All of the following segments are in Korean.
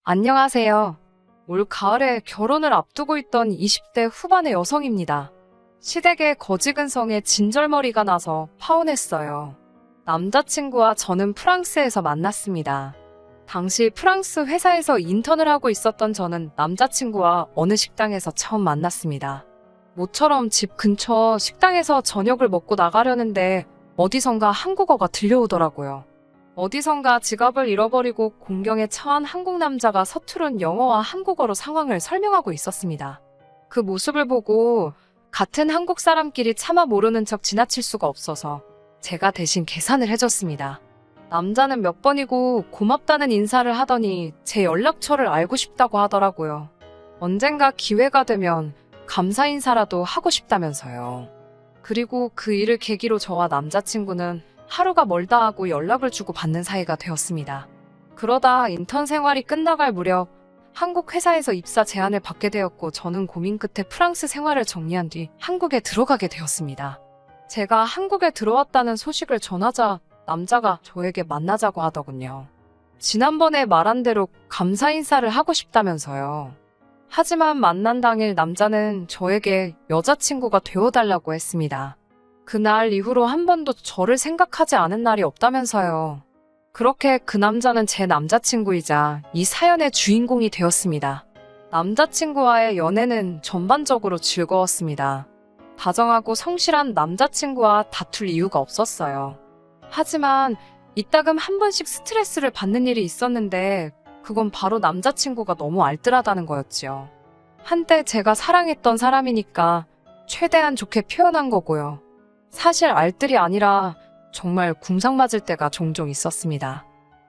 안녕하세요. 올 가을에 결혼을 앞두고 있던 20대 후반의 여성입니다. 시댁의 거지근성에 진절머리가 나서 파혼했어요. 남자친구와 저는 프랑스에서 만났습니다. 당시 프랑스 회사에서 인턴을 하고 있었던 저는 남자친구와 어느 식당에서 처음 만났습니다. 모처럼 집 근처 식당에서 저녁을 먹고 나가려는데 어디선가 한국어가 들려오더라고요. 어디선가 지갑을 잃어버리고 공경에 처한 한국 남자가 서투른 영어와 한국어로 상황을 설명하고 있었습니다. 그 모습을 보고 같은 한국 사람끼리 차마 모르는 척 지나칠 수가 없어서 제가 대신 계산을 해줬습니다. 남자는 몇 번이고 고맙다는 인사를 하더니 제 연락처를 알고 싶다고 하더라고요. 언젠가 기회가 되면 감사 인사라도 하고 싶다면서요. 그리고 그 일을 계기로 저와 남자친구는 하루가 멀다 하고 연락을 주고 받는 사이가 되었습니다. 그러다 인턴 생활이 끝나갈 무렵 한국 회사에서 입사 제안을 받게 되었고 저는 고민 끝에 프랑스 생활을 정리한 뒤 한국에 들어가게 되었습니다. 제가 한국에 들어왔다는 소식을 전하자 남자가 저에게 만나자고 하더군요. 지난번에 말한 대로 감사 인사를 하고 싶다면서요. 하지만 만난 당일 남자는 저에게 여자친구가 되어달라고 했습니다. 그날 이후로 한 번도 저를 생각하지 않은 날이 없다면서요. 그렇게 그 남자는 제 남자친구이자 이 사연의 주인공이 되었습니다. 남자친구와의 연애는 전반적으로 즐거웠습니다. 다정하고 성실한 남자친구와 다툴 이유가 없었어요. 하지만 이따금 한 번씩 스트레스를 받는 일이 있었는데 그건 바로 남자친구가 너무 알뜰하다는 거였지요. 한때 제가 사랑했던 사람이니까 최대한 좋게 표현한 거고요. 사실 알뜰이 아니라 정말 궁상 맞을 때가 종종 있었습니다.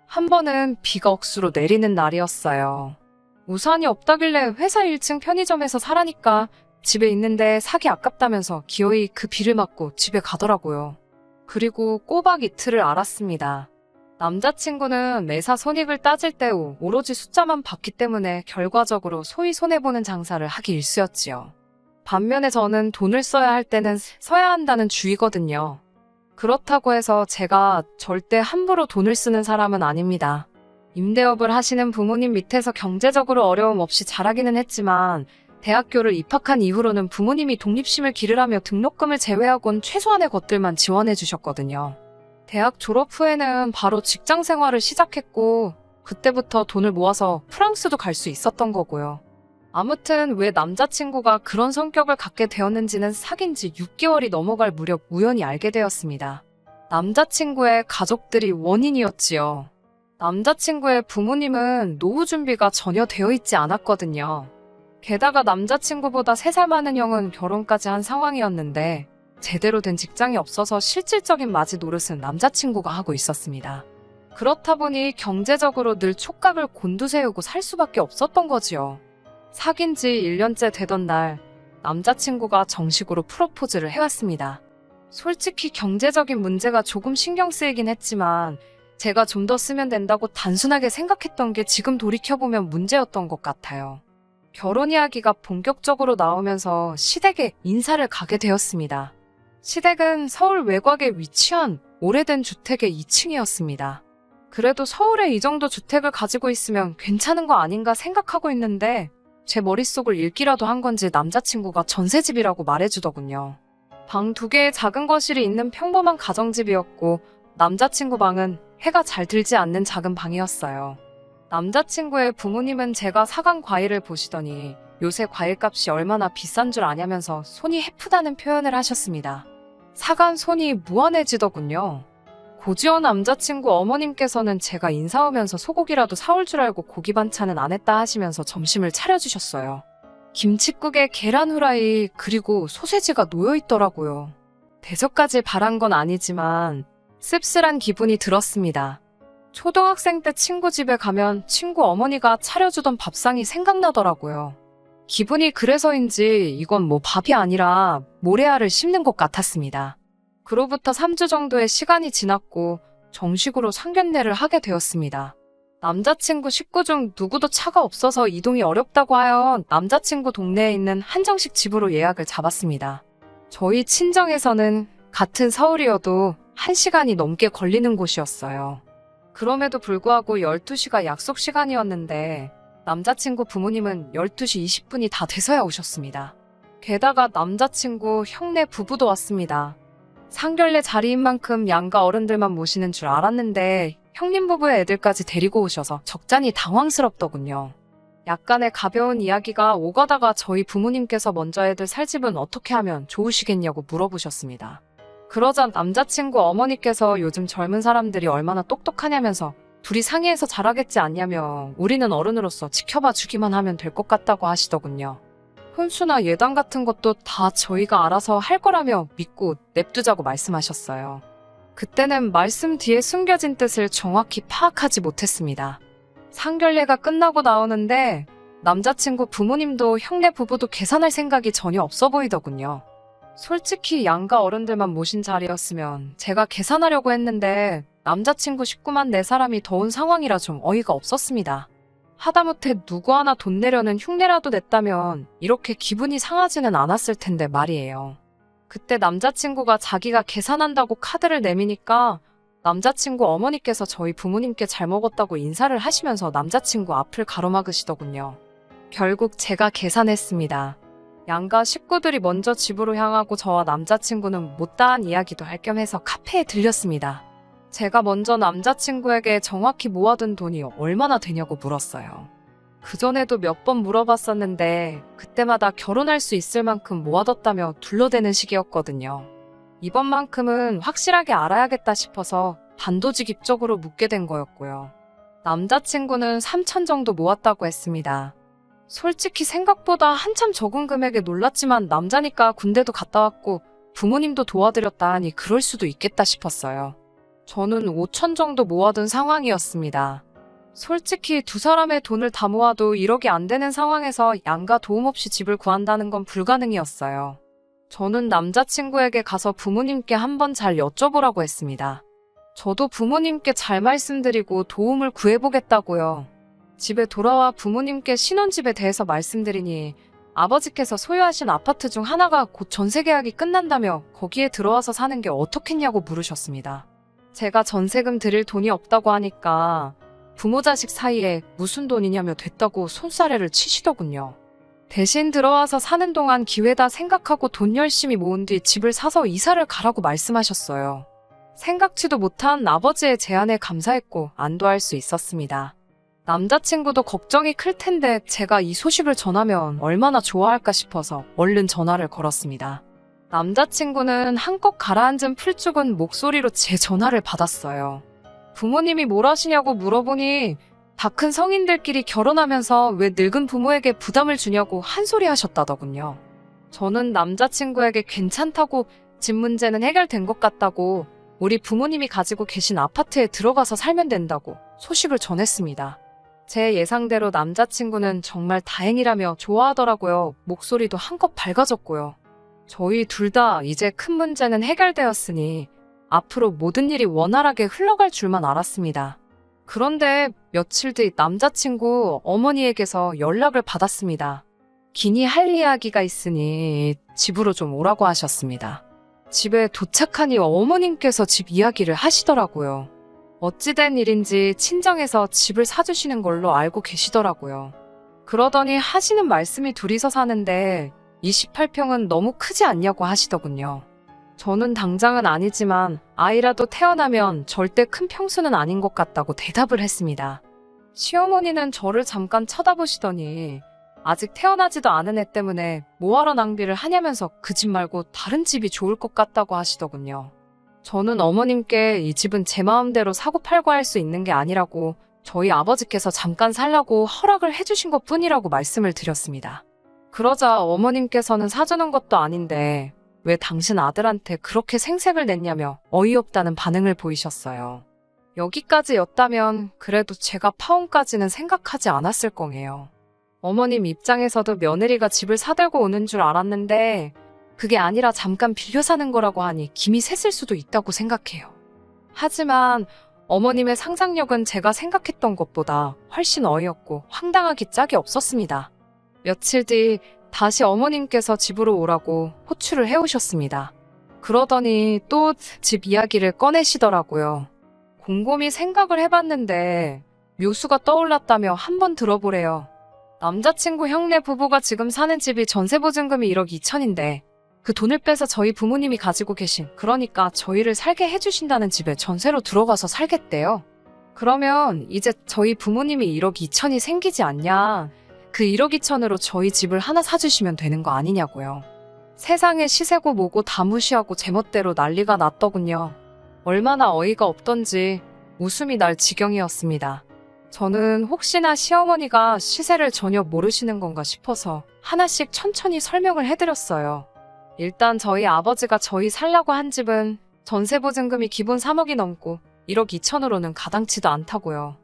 한 번은 비가 억수로 내리는 날이었어요. 우산이 없다길래 회사 1층 편의점에서 사라니까 집에 있는데 사기 아깝다면서 기어이 그 비를 맞고 집에 가더라고요. 그리고 꼬박 이틀을 알았습니다. 남자친구는 매사 손익을 따질 때 오로지 숫자만 봤기 때문에 결과적으로 소위 손해보는 장사를 하기 일쑤였지요. 반면에 저는 돈을 써야 할 때는 써야 한다는 주의거든요. 그렇다고 해서 제가 절대 함부로 돈을 쓰는 사람은 아닙니다. 임대업을 하시는 부모님 밑에서 경제적으로 어려움 없이 자라기는 했지만 대학교를 입학한 이후로는 부모님이 독립심을 기르라며 등록금을 제외하곤 최소한의 것들만 지원해 주셨거든요. 대학 졸업 후에는 바로 직장 생활을 시작했고 그때부터 돈을 모아서 프랑스도 갈 수 있었던 거고요. 아무튼 왜 남자친구가 그런 성격을 갖게 되었는지는 사귄 지 6개월이 넘어갈 무렵 우연히 알게 되었습니다. 남자친구의 가족들이 원인이었지요. 남자친구의 부모님은 노후 준비가 전혀 되어 있지 않았거든요. 게다가 남자친구보다 3살 많은 형은 결혼까지 한 상황이었는데 제대로 된 직장이 없어서 실질적인 맞이 노릇은 남자친구가 하고 있었습니다. 그렇다 보니 경제적으로 늘 촉각을 곤두세우고 살 수밖에 없었던 거지요. 사귄 지 1년째 되던 날 남자친구가 정식으로 프로포즈를 해왔습니다. 솔직히 경제적인 문제가 조금 신경 쓰이긴 했지만 제가 좀 더 쓰면 된다고 단순하게 생각했던 게 지금 돌이켜보면 문제였던 것 같아요. 결혼 이야기가 본격적으로 나오면서 시댁에 인사를 가게 되었습니다. 시댁은 서울 외곽에 위치한 오래된 주택의 2층이었습니다. 그래도 서울에 이 정도 주택을 가지고 있으면 괜찮은 거 아닌가 생각하고 있는데 제 머릿속을 읽기라도 한 건지 남자친구가 전셋집이라고 말해주더군요. 방 2개의 작은 거실이 있는 평범한 가정집이었고 남자친구 방은 해가 잘 들지 않는 작은 방이었어요. 남자친구의 부모님은 제가 사간 과일을 보시더니 요새 과일값이 얼마나 비싼 줄 아냐면서 손이 해프다는 표현을 하셨습니다. 사간 손이 무한해지더군요. 고지원 남자친구 어머님께서는 제가 인사 오면서 소고기라도 사올 줄 알고 고기 반찬은 안 했다 하시면서 점심을 차려주셨어요. 김칫국에 계란 후라이 그리고 소세지가 놓여있더라고요. 대접까지 바란 건 아니지만 씁쓸한 기분이 들었습니다. 초등학생 때 친구 집에 가면 친구 어머니가 차려주던 밥상이 생각나더라고요. 기분이 그래서인지 이건 뭐 밥이 아니라 모래알을 씹는 것 같았습니다. 그로부터 3주 정도의 시간이 지났고 정식으로 상견례를 하게 되었습니다. 남자친구 식구 중 누구도 차가 없어서 이동이 어렵다고 하여 남자친구 동네에 있는 한정식 집으로 예약을 잡았습니다. 저희 친정에서는 같은 서울이어도 1시간이 넘게 걸리는 곳이었어요. 그럼에도 불구하고 12시가 약속 시간이었는데 남자친구 부모님은 12시 20분이 다 돼서야 오셨습니다. 게다가 남자친구 형네 부부도 왔습니다. 상견례 자리인 만큼 양가 어른들만 모시는 줄 알았는데 형님 부부의 애들까지 데리고 오셔서 적잖이 당황스럽더군요. 약간의 가벼운 이야기가 오가다가 저희 부모님께서 먼저 애들 살 집은 어떻게 하면 좋으시겠냐고 물어보셨습니다. 그러자 남자친구 어머니께서 요즘 젊은 사람들이 얼마나 똑똑하냐면서 둘이 상의해서 잘하겠지 않냐며 우리는 어른으로서 지켜봐 주기만 하면 될 것 같다고 하시더군요. 혼수나 예단 같은 것도 다 저희가 알아서 할 거라며 믿고 냅두자고 말씀하셨어요. 그때는 말씀 뒤에 숨겨진 뜻을 정확히 파악하지 못했습니다. 상견례가 끝나고 나오는데 남자친구 부모님도 형네 부부도 계산할 생각이 전혀 없어 보이더군요. 솔직히 양가 어른들만 모신 자리였으면 제가 계산하려고 했는데 남자친구 식구만 4사람이 더 온 상황이라 좀 어이가 없었습니다. 하다못해 누구 하나 돈 내려는 흉내라도 냈다면 이렇게 기분이 상하지는 않았을 텐데 말이에요. 그때 남자친구가 자기가 계산한다고 카드를 내미니까 남자친구 어머니께서 저희 부모님께 잘 먹었다고 인사를 하시면서 남자친구 앞을 가로막으시더군요. 결국 제가 계산했습니다. 양가 식구들이 먼저 집으로 향하고 저와 남자친구는 못다한 이야기도 할 겸 해서 카페에 들렸습니다. 제가 먼저 남자친구에게 정확히 모아둔 돈이 얼마나 되냐고 물었어요. 그전에도 몇 번 물어봤었는데 그때마다 결혼할 수 있을 만큼 모아뒀다며 둘러대는 식이었거든요. 이번만큼은 확실하게 알아야겠다 싶어서 단도직입적으로 묻게 된 거였고요. 남자친구는 3천 정도 모았다고 했습니다. 솔직히 생각보다 한참 적은 금액에 놀랐지만 남자니까 군대도 갔다 왔고 부모님도 도와드렸다 하니 그럴 수도 있겠다 싶었어요. 저는 5천 정도 모아둔 상황이었습니다. 솔직히 2사람의 돈을 다 모아도 1억이 안 되는 상황에서 양가 도움 없이 집을 구한다는 건 불가능이었어요. 저는 남자친구에게 가서 부모님께 한번 잘 여쭤보라고 했습니다. 저도 부모님께 잘 말씀드리고 도움을 구해보겠다고요. 집에 돌아와 부모님께 신혼집에 대해서 말씀드리니 아버지께서 소유하신 아파트 중 하나가 곧 전세 계약이 끝난다며 거기에 들어와서 사는 게 어떻겠냐고 물으셨습니다. 제가 전세금 드릴 돈이 없다고 하니까 부모 자식 사이에 무슨 돈이냐며 됐다고 손사래를 치시더군요. 대신 들어와서 사는 동안 기회다 생각하고 돈 열심히 모은 뒤 집을 사서 이사를 가라고 말씀하셨어요. 생각지도 못한 아버지의 제안에 감사했고 안도할 수 있었습니다. 남자친구도 걱정이 클 텐데 제가 이 소식을 전하면 얼마나 좋아할까 싶어서 얼른 전화를 걸었습니다. 남자친구는 한껏 가라앉은 풀죽은 목소리로 제 전화를 받았어요. 부모님이 뭘 하시냐고 물어보니 다 큰 성인들끼리 결혼하면서 왜 늙은 부모에게 부담을 주냐고 한 소리 하셨다더군요. 저는 남자친구에게 괜찮다고 집 문제는 해결된 것 같다고 우리 부모님이 가지고 계신 아파트에 들어가서 살면 된다고 소식을 전했습니다. 제 예상대로 남자친구는 정말 다행이라며 좋아하더라고요. 목소리도 한껏 밝아졌고요. 저희 둘 다 이제 큰 문제는 해결되었으니 앞으로 모든 일이 원활하게 흘러갈 줄만 알았습니다. 그런데 며칠 뒤 남자친구 어머니에게서 연락을 받았습니다. 기니 할 이야기가 있으니 집으로 좀 오라고 하셨습니다. 집에 도착하니 어머님께서 집 이야기를 하시더라고요. 어찌된 일인지 친정에서 집을 사주시는 걸로 알고 계시더라고요. 그러더니 하시는 말씀이 둘이서 사는데 28평은 너무 크지 않냐고 하시더군요. 저는 당장은 아니지만 아이라도 태어나면 절대 큰 평수는 아닌 것 같다고 대답을 했습니다. 시어머니는 저를 잠깐 쳐다보시더니 아직 태어나지도 않은 애 때문에 뭐하러 낭비를 하냐면서 그 집 말고 다른 집이 좋을 것 같다고 하시더군요. 저는 어머님께 이 집은 제 마음대로 사고 팔고 할 수 있는 게 아니라고 저희 아버지께서 잠깐 살라고 허락을 해주신 것 뿐이라고 말씀을 드렸습니다. 그러자 어머님께서는 사주는 것도 아닌데 왜 당신 아들한테 그렇게 생색을 냈냐며 어이없다는 반응을 보이셨어요. 여기까지였다면 그래도 제가 파혼까지는 생각하지 않았을 거예요. 어머님 입장에서도 며느리가 집을 사들고 오는 줄 알았는데 그게 아니라 잠깐 빌려 사는 거라고 하니 김이 샜을 수도 있다고 생각해요. 하지만 어머님의 상상력은 제가 생각했던 것보다 훨씬 어이없고 황당하기 짝이 없었습니다. 며칠 뒤 다시 어머님께서 집으로 오라고 호출을 해오셨습니다. 그러더니 또 집 이야기를 꺼내시더라고요. 곰곰이 생각을 해봤는데 묘수가 떠올랐다며 한번 들어보래요. 남자친구 형네 부부가 지금 사는 집이 전세보증금이 1억 2천인데 그 돈을 빼서 저희 부모님이 가지고 계신, 그러니까 저희를 살게 해주신다는 집에 전세로 들어가서 살겠대요. 그러면 이제 저희 부모님이 1억 2천이 생기지 않냐. 그 1억 2천으로 저희 집을 하나 사주시면 되는 거 아니냐고요. 세상에 시세고 뭐고 다 무시하고 제멋대로 난리가 났더군요. 얼마나 어이가 없던지 웃음이 날 지경이었습니다. 저는 혹시나 시어머니가 시세를 전혀 모르시는 건가 싶어서 하나씩 천천히 설명을 해드렸어요. 일단 저희 아버지가 저희 살라고 한 집은 전세보증금이 기본 3억이 넘고 1억 2천으로는 가당치도 않다고요.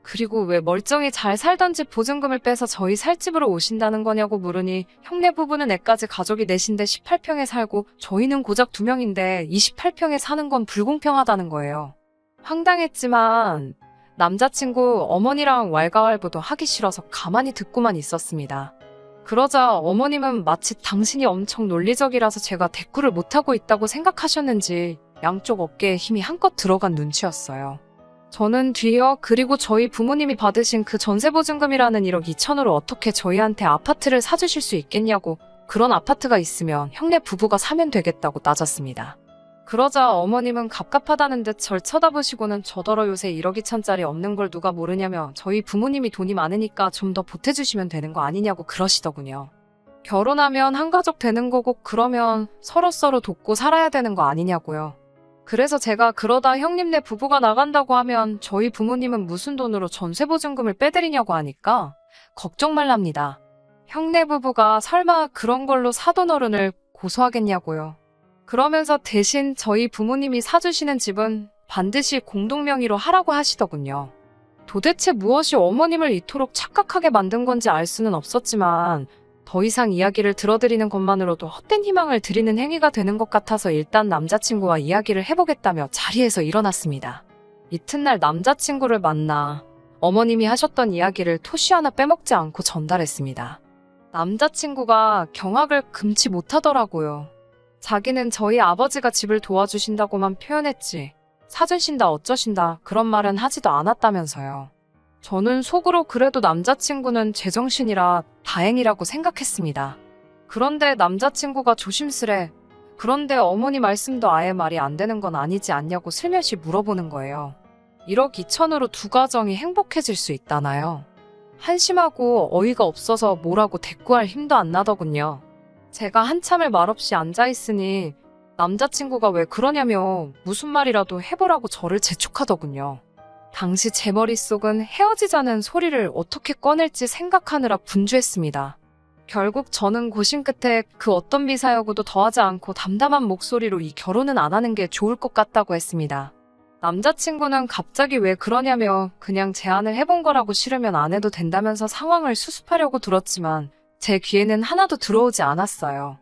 그리고 왜 멀쩡히 잘 살던 집 보증금을 빼서 저희 살 집으로 오신다는 거냐고 물으니 형네 부부는 애까지 가족이 넷인데 18평에 살고 저희는 고작 2명인데 28평에 사는 건 불공평하다는 거예요. 황당했지만 남자친구 어머니랑 왈가왈부도 하기 싫어서 가만히 듣고만 있었습니다. 그러자 어머님은 마치 당신이 엄청 논리적이라서 제가 대꾸를 못하고 있다고 생각하셨는지 양쪽 어깨에 힘이 한껏 들어간 눈치였어요. 저는 뒤이어 그리고 저희 부모님이 받으신 그 전세보증금이라는 1억 2천으로 어떻게 저희한테 아파트를 사주실 수 있겠냐고, 그런 아파트가 있으면 형네 부부가 사면 되겠다고 따졌습니다. 그러자 어머님은 갑갑하다는 듯 절 쳐다보시고는 저더러 요새 1억 2천짜리 없는 걸 누가 모르냐며 저희 부모님이 돈이 많으니까 좀 더 보태주시면 되는 거 아니냐고 그러시더군요. 결혼하면 한 가족 되는 거고 그러면 서로서로 돕고 살아야 되는 거 아니냐고요. 그래서 제가 그러다 형님네 부부가 나간다고 하면 저희 부모님은 무슨 돈으로 전세보증금을 빼드리냐고 하니까 걱정 말랍니다. 형네 부부가 설마 그런 걸로 사돈어른을 고소하겠냐고요. 그러면서 대신 저희 부모님이 사주시는 집은 반드시 공동명의로 하라고 하시더군요. 도대체 무엇이 어머님을 이토록 착각하게 만든 건지 알 수는 없었지만 더 이상 이야기를 들어드리는 것만으로도 헛된 희망을 드리는 행위가 되는 것 같아서 일단 남자친구와 이야기를 해보겠다며 자리에서 일어났습니다. 이튿날 남자친구를 만나 어머님이 하셨던 이야기를 토시 하나 빼먹지 않고 전달했습니다. 남자친구가 경악을 금치 못하더라고요. 자기는 저희 아버지가 집을 도와주신다고만 표현했지 사주신다 어쩌신다 그런 말은 하지도 않았다면서요. 저는 속으로 그래도 남자친구는 제정신이라 다행이라고 생각했습니다. 그런데 남자친구가 조심스레 그런데 어머니 말씀도 아예 말이 안 되는 건 아니지 않냐고 슬며시 물어보는 거예요. 1억 2천으로 두 가정이 행복해질 수 있다나요? 한심하고 어이가 없어서 뭐라고 대꾸할 힘도 안 나더군요. 제가 한참을 말없이 앉아있으니 남자친구가 왜 그러냐며 무슨 말이라도 해보라고 저를 재촉하더군요. 당시 제 머릿속은 헤어지자는 소리를 어떻게 꺼낼지 생각하느라 분주했습니다. 결국 저는 고심 끝에 그 어떤 미사여구도 더하지 않고 담담한 목소리로 이 결혼은 안 하는 게 좋을 것 같다고 했습니다. 남자친구는 갑자기 왜 그러냐며 그냥 제안을 해본 거라고 싫으면 안 해도 된다면서 상황을 수습하려고 들었지만 제 귀에는 하나도 들어오지 않았어요.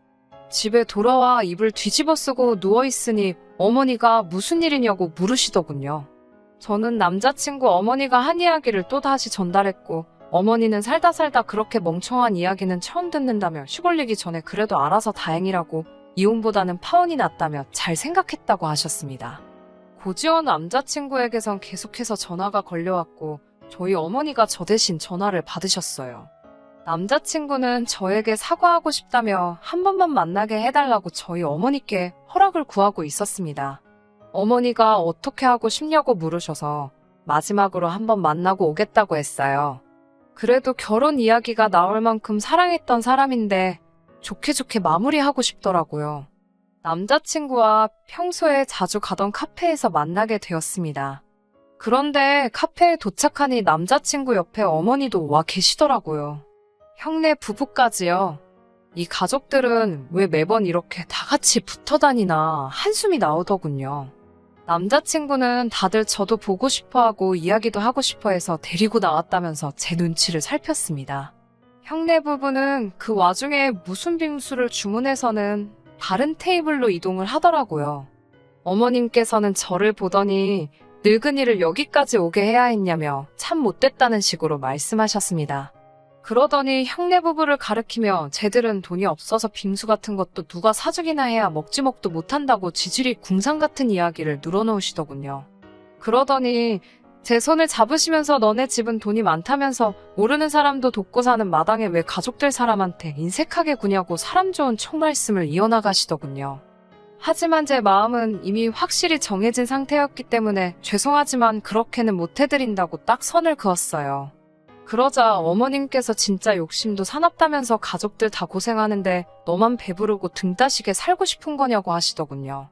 집에 돌아와 이불 뒤집어 쓰고 누워있으니 어머니가 무슨 일이냐고 물으시더군요. 저는 남자친구 어머니가 한 이야기를 또다시 전달했고 어머니는 살다 그렇게 멍청한 이야기는 처음 듣는다며 시골리기 전에 그래도 알아서 다행이라고 이혼보다는 파혼이 낫다며 잘 생각했다고 하셨습니다. 고지원 남자친구에게선 계속해서 전화가 걸려왔고 저희 어머니가 저 대신 전화를 받으셨어요. 남자친구는 저에게 사과하고 싶다며 한 번만 만나게 해달라고 저희 어머니께 허락을 구하고 있었습니다. 어머니가 어떻게 하고 싶냐고 물으셔서 마지막으로 한번 만나고 오겠다고 했어요. 그래도 결혼 이야기가 나올 만큼 사랑했던 사람인데 좋게 마무리하고 싶더라고요. 남자친구와 평소에 자주 가던 카페에서 만나게 되었습니다. 그런데 카페에 도착하니 남자친구 옆에 어머니도 와 계시더라고요. 형네 부부까지요. 이 가족들은 왜 매번 이렇게 다 같이 붙어 다니나 한숨이 나오더군요. 남자친구는 다들 저도 보고 싶어하고 이야기도 하고 싶어해서 데리고 나왔다면서 제 눈치를 살폈습니다. 형네 부부는 그 와중에 무슨 빙수를 주문해서는 다른 테이블로 이동을 하더라고요. 어머님께서는 저를 보더니 늙은이를 여기까지 오게 해야 했냐며 참 못됐다는 식으로 말씀하셨습니다. 그러더니 형네 부부를 가리키며 쟤들은 돈이 없어서 빙수 같은 것도 누가 사주기나 해야 먹지먹도 못한다고 지질이 궁상 같은 이야기를 늘어놓으시더군요. 그러더니 제 손을 잡으시면서 너네 집은 돈이 많다면서 모르는 사람도 돕고 사는 마당에 왜 가족들 사람한테 인색하게 구냐고 사람 좋은 총말씀을 이어나가시더군요. 하지만 제 마음은 이미 확실히 정해진 상태였기 때문에 죄송하지만 그렇게는 못해드린다고 딱 선을 그었어요. 그러자 어머님께서 진짜 욕심도 사납다면서 가족들 다 고생하는데 너만 배부르고 등 따시게 살고 싶은 거냐고 하시더군요.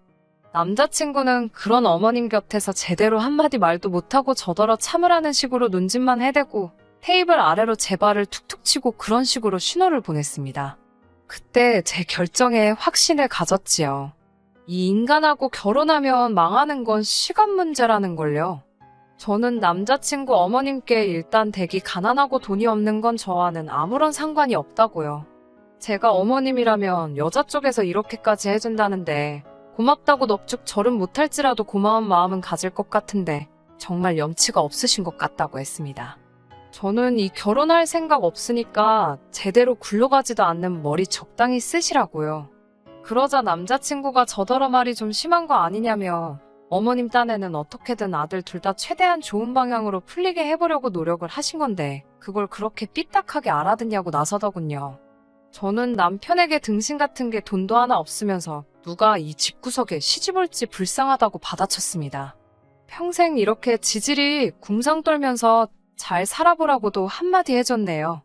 남자친구는 그런 어머님 곁에서 제대로 한마디 말도 못하고 저더러 참으라는 식으로 눈짓만 해대고 테이블 아래로 제 발을 툭툭 치고 그런 식으로 신호를 보냈습니다. 그때 제 결정에 확신을 가졌지요. 이 인간하고 결혼하면 망하는 건 시간 문제라는 걸요. 저는 남자친구 어머님께 일단 댁이 가난하고 돈이 없는 건 저와는 아무런 상관이 없다고요. 제가 어머님이라면 여자 쪽에서 이렇게까지 해준다는데 고맙다고 넙죽 절은 못할지라도 고마운 마음은 가질 것 같은데 정말 염치가 없으신 것 같다고 했습니다. 저는 이 결혼할 생각 없으니까 제대로 굴러가지도 않는 머리 적당히 쓰시라고요. 그러자 남자친구가 저더러 말이 좀 심한 거 아니냐며 어머님 딴에는 어떻게든 아들 둘 다 최대한 좋은 방향으로 풀리게 해보려고 노력을 하신 건데 그걸 그렇게 삐딱하게 알아듣냐고 나서더군요. 저는 남편에게 등신 같은 게 돈도 하나 없으면서 누가 이 집구석에 시집 올지 불쌍하다고 받아쳤습니다. 평생 이렇게 지질이 궁상 떨면서 잘 살아보라고도 한마디 해줬네요.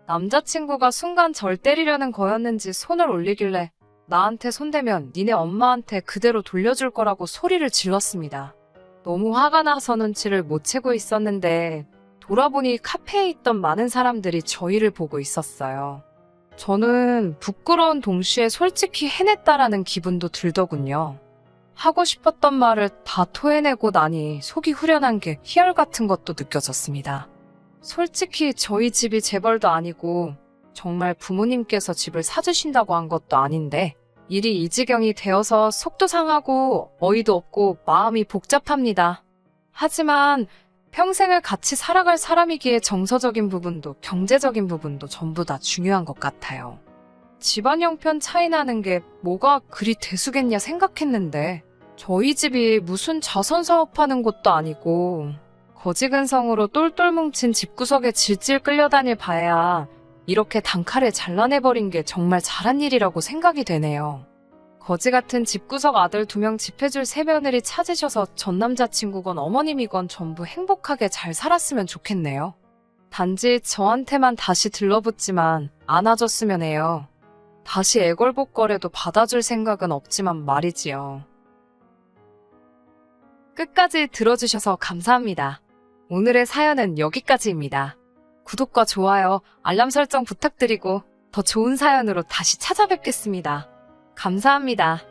남자친구가 순간 절 때리려는 거였는지 손을 올리길래 나한테 손대면 니네 엄마한테 그대로 돌려줄 거라고 소리를 질렀습니다. 너무 화가 나서 눈치를 못 채고 있었는데 돌아보니 카페에 있던 많은 사람들이 저희를 보고 있었어요. 저는 부끄러운 동시에 솔직히 해냈다라는 기분도 들더군요. 하고 싶었던 말을 다 토해내고 나니 속이 후련한 게 희열 같은 것도 느껴졌습니다. 솔직히 저희 집이 재벌도 아니고 정말 부모님께서 집을 사주신다고 한 것도 아닌데 일이 이 지경이 되어서 속도 상하고 어이도 없고 마음이 복잡합니다. 하지만 평생을 같이 살아갈 사람이기에 정서적인 부분도 경제적인 부분도 전부 다 중요한 것 같아요. 집안 형편 차이 나는 게 뭐가 그리 대수겠냐 생각했는데 저희 집이 무슨 자선 사업하는 곳도 아니고 거지근성으로 똘똘 뭉친 집구석에 질질 끌려다닐 바에야 이렇게 단칼에 잘라내버린 게 정말 잘한 일이라고 생각이 되네요. 거지 같은 집구석 아들 2명 집해줄 새며느리 찾으셔서 전 남자친구건 어머님이건 전부 행복하게 잘 살았으면 좋겠네요. 단지 저한테만 다시 들러붙지만 안아줬으면 해요. 다시 애걸복걸해도 받아줄 생각은 없지만 말이지요. 끝까지 들어주셔서 감사합니다. 오늘의 사연은 여기까지입니다. 구독과 좋아요, 알람 설정 부탁드리고 더 좋은 사연으로 다시 찾아뵙겠습니다. 감사합니다.